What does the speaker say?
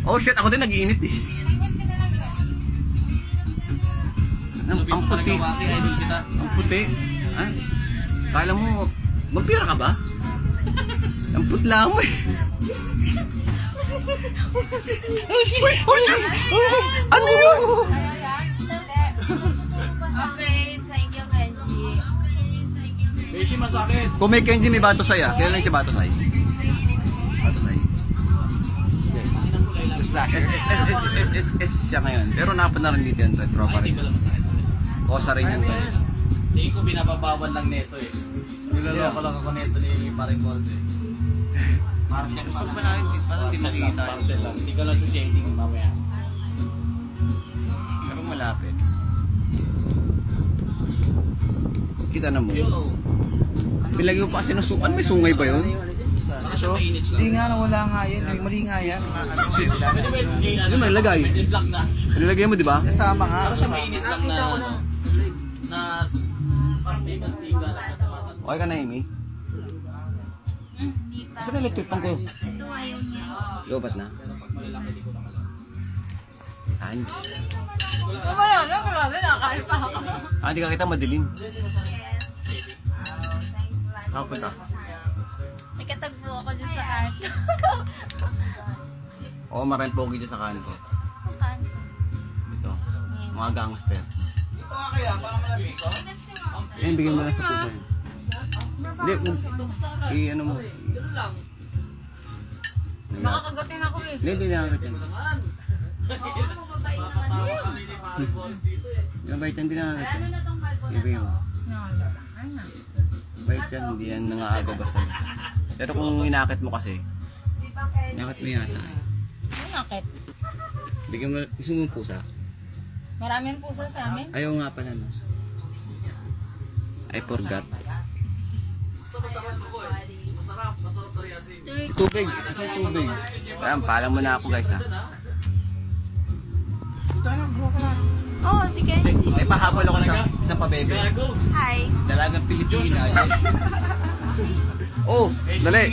Oh shit, ako din nag-iinit eh. Ang puti. Ang puti. Ah, kala mo, magpira ka ba? Ang putla mo eh. Ano yun? Okay, thank you, Benji. Beshi, masakit. Kung may Kenji, may Batosay ah. Kailan lang si Batosay? Batosay. Slasher. S siya ngayon. Pero napan na rin dito yun. Tropa rin. Kosa rin yun. Hindi ko binababawan lang neto eh. Nilaloko lang ako neto ni Paring Balls eh. Tapos pag panahin, parang hindi makikita. Parcel lang. Hindi ka lang sa shading mamaya. Pero malapit. Kita na mo. Pilagay mo pa kasi ng sukan. May sungay ba yun? So, Hindi nga, wala nga yan. Mali nga yan. pwede ba Ano may lagay? Pwede black na. Nilagay mo, di ba? Kasama nga. Para siya mainit lang na parang may mantiga na katamatan. Okay ka na, Amy? Hindi pa. Saan electric pang ko? Ito ayaw niya. Lobat na? Pero pag malalaki, di ko na alam. Ay. Ano ba yun? Ano ba yun? Nakakain pa ako. Ah, di ka kita madilim. Yes. Thanks a lot. Ako punta. Nagkatagpo ako dyan sa kanto. Oo, maraming pogi dyan sa kanto. Dito. Mga gangster. Ayun, bigyan mo lang sa puso yun. Hindi, ano mo. Ganun lang. Makakagatin ako eh. Hindi nakagat yan. Naman. Papatawa kami ni Paring Balls dito eh. Yung bait yan, hindi nakagat yan. Ano na tong kalbo na Ibigay mo. Ano? Bait yan, hindi yan nangaagaw basta. Pero kung inakit mo kasi, inakit mo yata. Ano nakit? Bigyan mo, gusto mo pusa? Maraming pusa sa amin. Ayaw nga pala, no? I forgot. Basta masarap ako eh. Masarap. Masarap na riyasin. Tubig, kasi tubig. Ayan, paalam mo na ako guys ha. Oh, si Kenji. May pahabol ako sa pabebe. Gago. Hi. Dalagang Pilipina. Oh, dali.